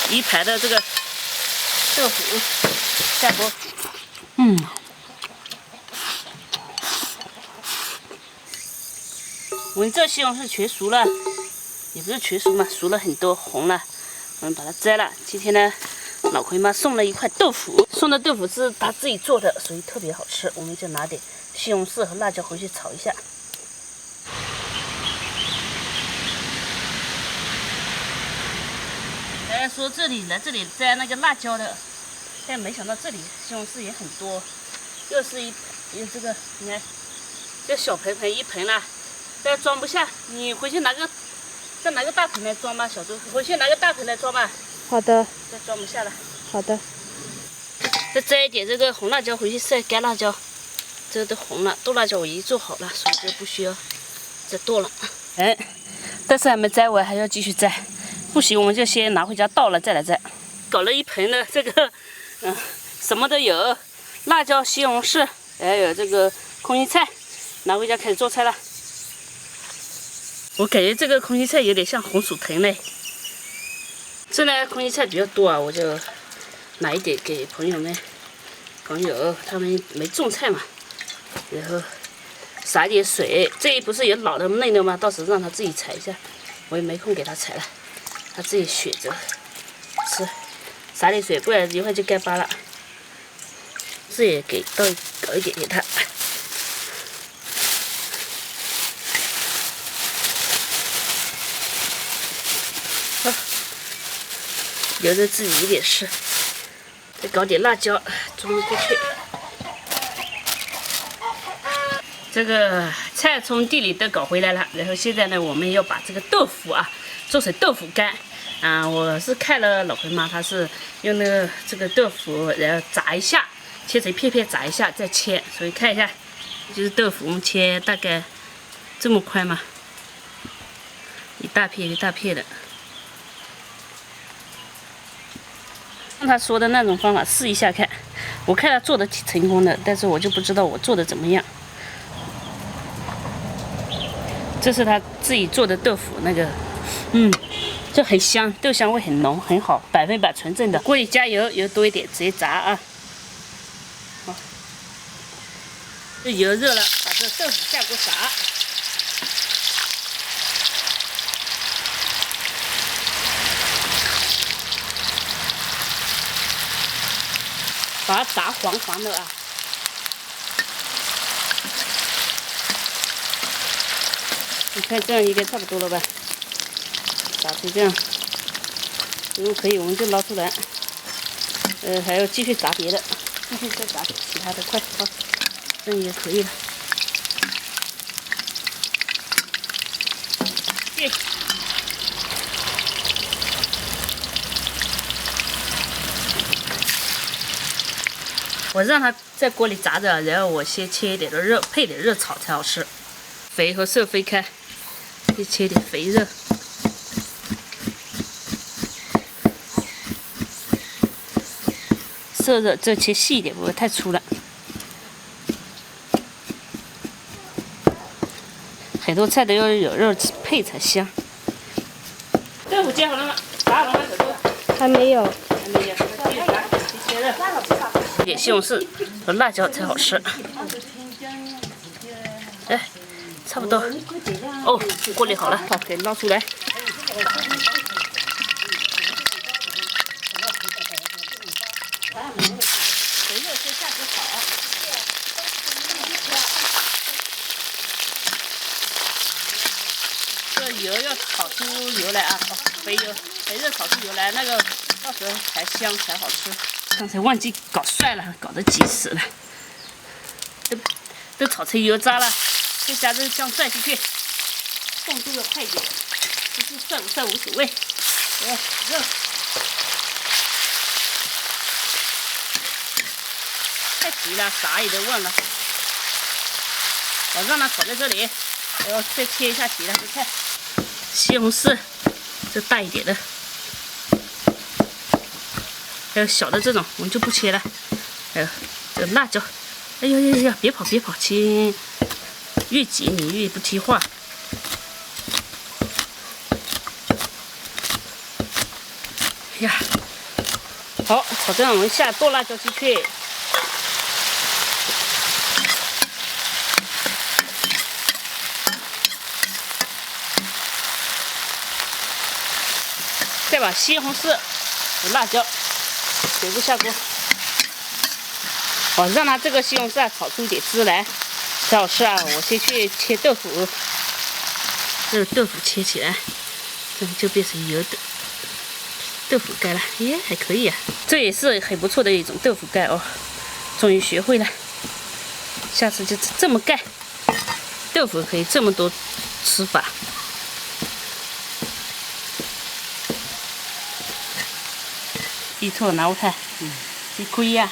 一排的这个豆腐下锅。我们这西红柿全熟了，也不是全熟嘛，熟了很多，红了。我们把它摘了。今天呢，老葵妈送了一块豆腐，送的豆腐是她自己做的，所以特别好吃。我们就拿点西红柿和辣椒回去炒一下。说这里来这里摘那个辣椒的，但没想到这里西红柿也很多，又是这个，你看，这小盆盆一盆啦，但装不下，你回去再拿个大盆来装吧，小周，回去拿个大盆来装吧。好的。这装不下了。好的。再摘一点这个红辣椒回去晒干辣椒，这都红了，剁辣椒我已经做好了，所以这不需要再剁了。但是还没摘完，还要继续摘。不行，我们就先拿回家倒了再来摘。搞了一盆的这个，什么都有，辣椒、西红柿，还有这个空心菜，拿回家开始做菜了。我感觉这个空心菜有点像红薯藤嘞。这呢，空心菜比较多啊，我就拿一点给朋友，他们没种菜嘛，然后撒点水。这里不是有老的嫩的吗？到时候让他自己采一下，我也没空给他采了。他自己选择吃，撒点水，不然一会儿就干巴了。这也搞一点给他。好，留着自己一点吃。再搞点辣椒装过去。这个菜从地里都搞回来了，然后现在呢，我们要把这个豆腐啊做成豆腐干。我是看了老葵妈，她是用这个豆腐，然后炸一下，切成片片炸一下再切，所以看一下，就是豆腐我们切大概这么宽嘛，一大片一大片的。用他说的那种方法试一下看，我看他做的挺成功的，但是我就不知道我做的怎么样。这是他自己做的豆腐，那个，就很香，豆香味很浓，很好，100%纯正的。锅里加油，油多一点，直接炸啊。好，这油热了，把这豆腐下锅炸。把它炸黄黄的啊！你看这样应该差不多了吧？炸成这样，如果可以，我们就捞出来。还要继续炸别的，继续再炸其他的，快好，这样也可以了。对。我让它在锅里炸着，然后我先切一点的肉，配点热炒才好吃。肥和瘦分开，先切点肥肉。瘦肉这切细一点，不会太粗了。很多菜都要有肉配才香。豆腐煎好了吗？炸好了吗，小豆？还没有。还没有，那继续炸，先切肉。点西红柿和辣椒才好吃。差不多。哦，锅里好了，好，给捞出来。肥肉先下锅炒。这油要炒出油来啊！肥肉炒出油来，那个到时候才香才好吃。刚才忘记搞蒜了，搞得急死了，都炒成油渣了，再加这个姜蒜进去，动作要快一点，就是涮不涮无所谓。肉太急了，啥也都忘了。我让它炒在这里，然后再切一下其他的菜，西红柿，这大一点的。还有小的这种我们就不切了，还有这个辣椒，哎呀，别跑，亲，越挤你越不听话。呀，好，炒这样我们下剁辣椒进去。再把西红柿和辣椒全部下锅，让它这个西红柿啊炒出一点汁来，最好吃啊！我先去切豆腐，这个豆腐切起来，这样就变成油豆腐干了，耶，还可以啊！这也是很不错的一种豆腐干哦，终于学会了，下次就这么干，豆腐可以这么多吃法。一撮脑菜，几贵呀？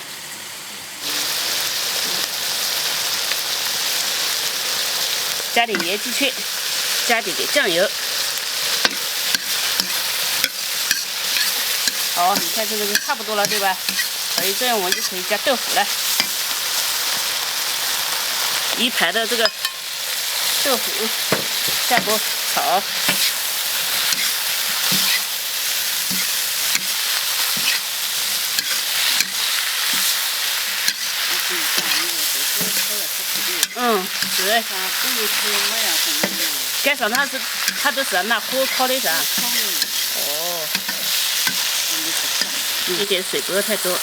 加点盐进去，加点酱油。好，你看这个就差不多了，对吧？所以这样我们就可以加豆腐了。一盘的这个豆腐下锅炒。是。干啥？它都是拿火烤的噻。哦。一点水不要太多。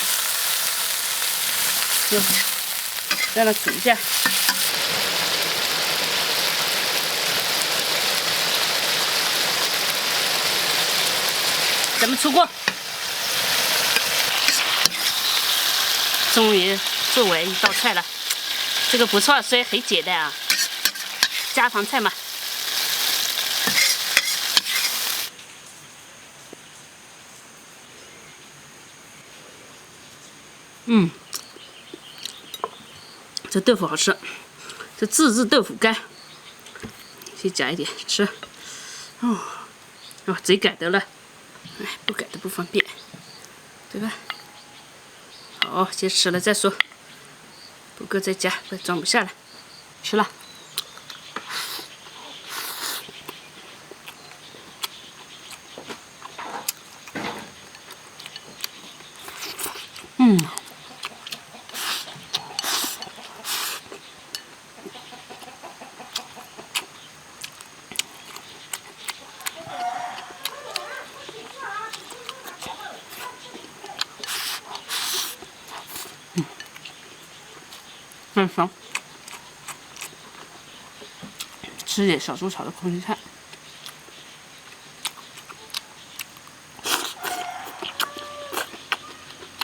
就让它煮一下。咱们出锅。终于做完一道菜了。这个不错，虽然很简单啊，家常菜嘛。这豆腐好吃，这自制豆腐干，先夹一点吃。哦，贼赶的了，哎，不赶的不方便，对吧？好，先吃了再说。不够再加，不装不下了。吃了。很香。吃点小猪炒的空心菜。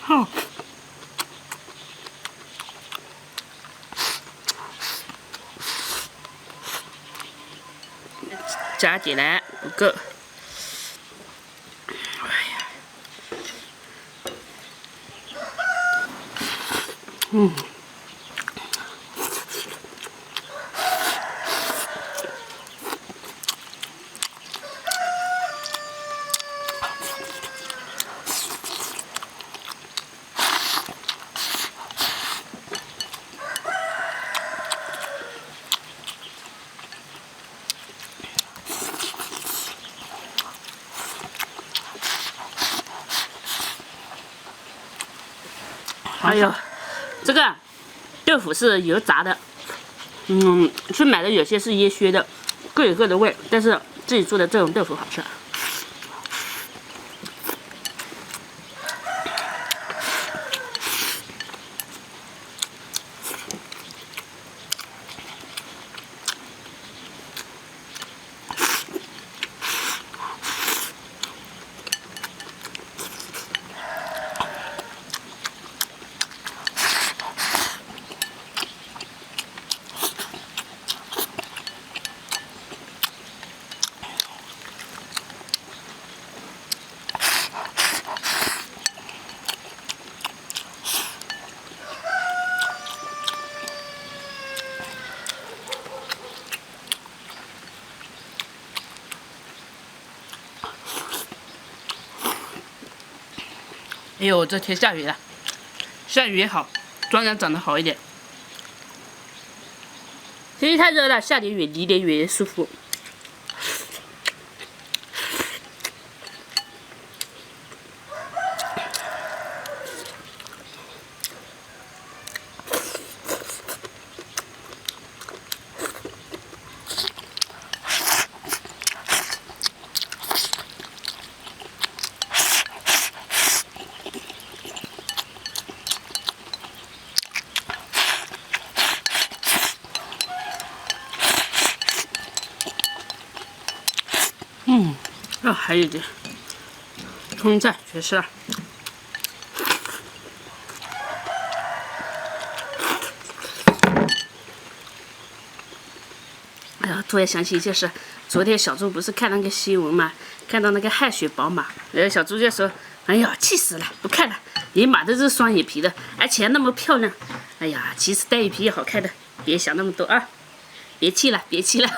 好。加点来，不够。还有这个豆腐是油炸的，去买的有些是椰靴的，各有各的味，但是自己做的这种豆腐好吃。哎呦，这天下雨了，下雨也好，庄稼长得好一点。天气太热了，下点雨淋点雨也舒服。哦，还有一点葱菜，绝世了。哎呀，突然想起一件事，昨天小猪不是看那个新闻嘛，看到那个汗血宝马，小猪就说：“哎呀，气死了，不看了，连马都是双眼皮的，而且那么漂亮。哎呀，其实单眼皮也好看的，别想那么多啊，别气了，别气了。”